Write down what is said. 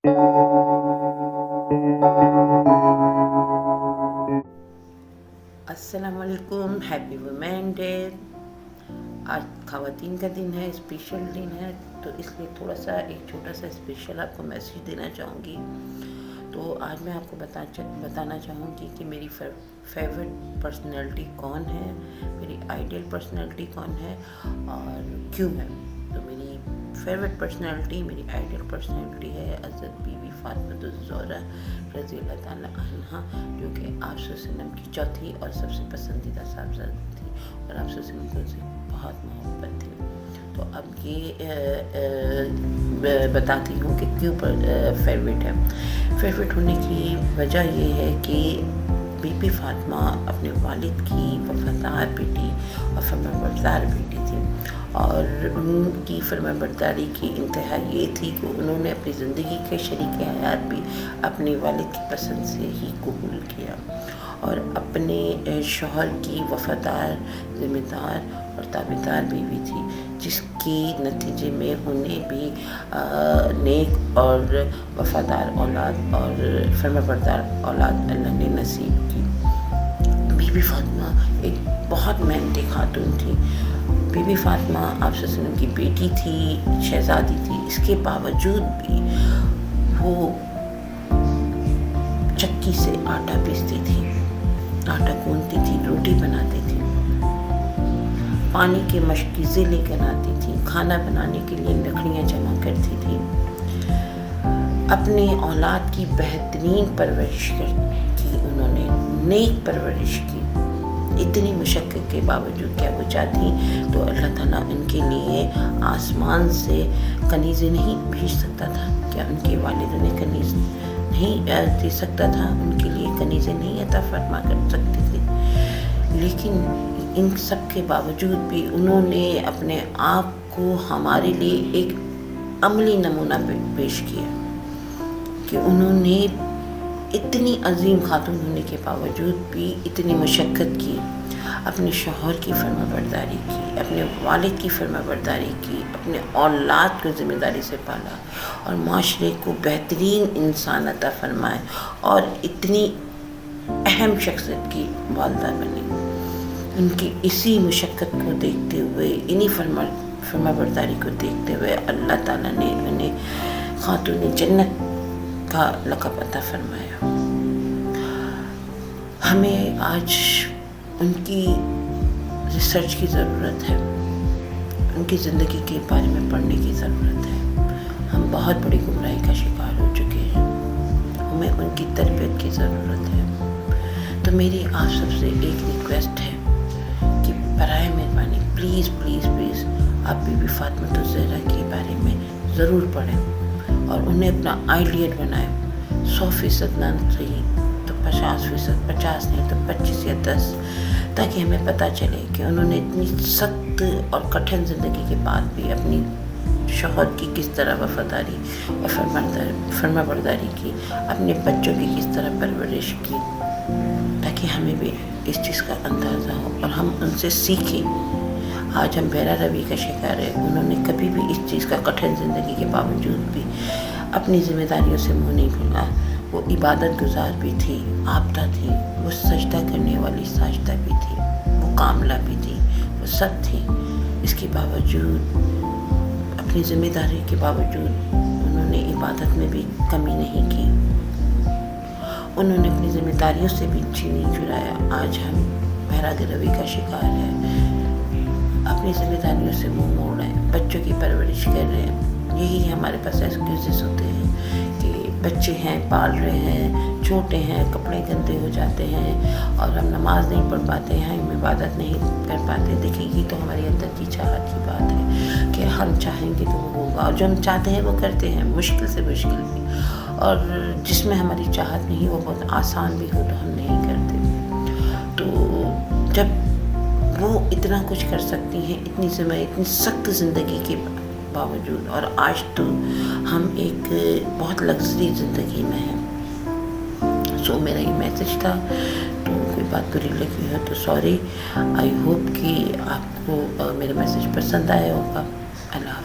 अस्सलाम वालेकुम, happy women day. आज ख़वातीन का दिन है, स्पेशल दिन है, तो इसलिए थोड़ा सा एक छोटा सा स्पेशल आपको मैसेज देना चाहूँगी। तो आज मैं आपको बताना चाहूँगी कि मेरी फेवरेट पर्सनैलिटी कौन है, मेरी आइडियल पर्सनैलिटी कौन है और क्यों है। तो मेरी फेवरेट पर्सनैलिटी, मेरी आइडियल पर्सनैलिटी है हज़रत बीबी फ़ातिमा ज़ोहरा रज़ी अल्लाह ताला अन्हा, जो कि आप वसल्लम की चौथी और सबसे पसंदीदा साहबजादी थी और आप वसल्लम को उनसे बहुत मोहब्बत थी। तो अब ये बताती हूँ कि क्यों फेवरेट है। फेवरेट होने की वजह ये है कि बीबी फ़ातिमा अपने वालिद की वफ़ादार बेटी और फरमाबरदार बेटी थी, और उनकी फरमाबरदारी की इंतहा ये थी कि उन्होंने अपनी ज़िंदगी के शरीक हयात भी अपने वालिद की पसंद से ही कबूल किया और अपने शौहर की वफ़ादार, ज़िम्मेदार और ताबेदार बीवी थी, जिसके नतीजे में उन्हें भी नेक और वफ़ादार औलाद और फरमाबरदार औलाद अल्लाह ने नसीब की। बीबी फ़ातिमा एक बहुत मेहनती खातून थी। बीबी फ़ातिमा आप वसल्लम की बेटी थी, शहज़ादी थी, इसके बावजूद भी वो चक्की से आटा पीसती थी, आटा गूंथती थी, रोटी बनाती थी, पानी के मशकीज़े लेकर आती थी, खाना बनाने के लिए लकड़ियाँ जमा करती थी, अपनी औलाद की बेहतरीन परवरिश की, उन्होंने नेक परवरिश की। इतनी मुशक्क़त के बावजूद क्या वो चाहती तो अल्लाह ताला उनके लिए आसमान से कनीज़ें नहीं भेज सकता था? क्या उनके वालिद उन्हें कनीज़ नहीं दे सकता था? उनके लिए कनीज़ें नहीं अता फरमा कर सकते थे? लेकिन इन सब के बावजूद भी उन्होंने अपने आप को हमारे लिए एक अमली नमूना पेश किया कि उन्होंने इतनी अजीम खातून होने के बावजूद भी इतनी मशक्क़त की, अपने शौहर की फरमाबरदारी की, अपने वालिद की फरमाबरदारी की, अपने औलाद को ज़िम्मेदारी से पाला और माशरे को बेहतरीन इंसान अता फरमाए और इतनी अहम शख्सियत की वालिदा बनी। उनकी इसी मुशक्क़त को देखते हुए, इन्हीं फरमाबरदारी को देखते हुए अल्लाह ताला ने उन्हें खातून जन्नत का लक़ब अता फरमाया। हमें आज उनकी रिसर्च की ज़रूरत है, उनकी ज़िंदगी के बारे में पढ़ने की ज़रूरत है। हम बहुत बड़ी गुमराही का शिकार हो चुके हैं, हमें उनकी तरबियत की ज़रूरत है। तो मेरी आप सबसे एक रिक्वेस्ट है कि बराए मेहरबानी प्लीज़ प्लीज़ प्लीज़ आप बीबी फ़ातिमा ज़ोहरा के बारे में ज़रूर पढ़ें और उन्हें अपना आइडियल बनाएं। 100% ना सही तो 50%, 50 नहीं तो 25 या 10, ताकि हमें पता चले कि उन्होंने इतनी सख्त और कठिन ज़िंदगी के बाद भी अपनी शौहर की किस तरह वफ़ादारी और फरमाबरदारी की, अपने बच्चों की किस तरह परवरिश की, ताकि हमें भी इस चीज़ का अंदाज़ा हो और हम उनसे सीखें। आज हम बहरा रवि का शिकार है। उन्होंने कभी भी इस चीज़ का कठिन ज़िंदगी के बावजूद भी अपनी ज़िम्मेदारियों से मुँह नहीं मोड़ा। वो इबादत गुजार भी थी, आबदा थी, वो सजदा करने वाली साजिदा भी थी, वो कामला भी थी, वो सब थी। इसके बावजूद, अपनी ज़िम्मेदारी के बावजूद उन्होंने इबादत में भी कमी नहीं की। उन्होंने अपनी ज़िम्मेदारियों से भी जी नहीं चुराया। आज हम बहरा रवि का शिकार है, अपनी ज़िम्मेदारियों से मुँह मोड़ रहे हैं, बच्चों की परवरिश कर रहे हैं। यही हमारे पास एक्सक्यूज़ेस होते हैं कि बच्चे हैं, पाल रहे हैं, छोटे हैं, कपड़े गंदे हो जाते हैं और हम नमाज नहीं पढ़ पाते हैं, हम इबादत नहीं कर पाते। देखिए, ये तो हमारे अंदर की चाहत की बात है कि हम चाहेंगे तो वो होगा, और जो हम चाहते हैं वो करते हैं, मुश्किल से मुश्किल भी, और जिसमें हमारी चाहत नहीं वो बहुत आसान भी हो तो हम नहीं करते। तो जब वो इतना कुछ कर सकती हैं इतनी सख्त ज़िंदगी के बावजूद, और आज तो हम एक बहुत लग्जरी ज़िंदगी में हैं। सो मेरा ये मैसेज था। तो कोई बात बुरी लगी हो तो सॉरी। आई होप कि आपको मेरा मैसेज पसंद आया होगा। अल्लाह।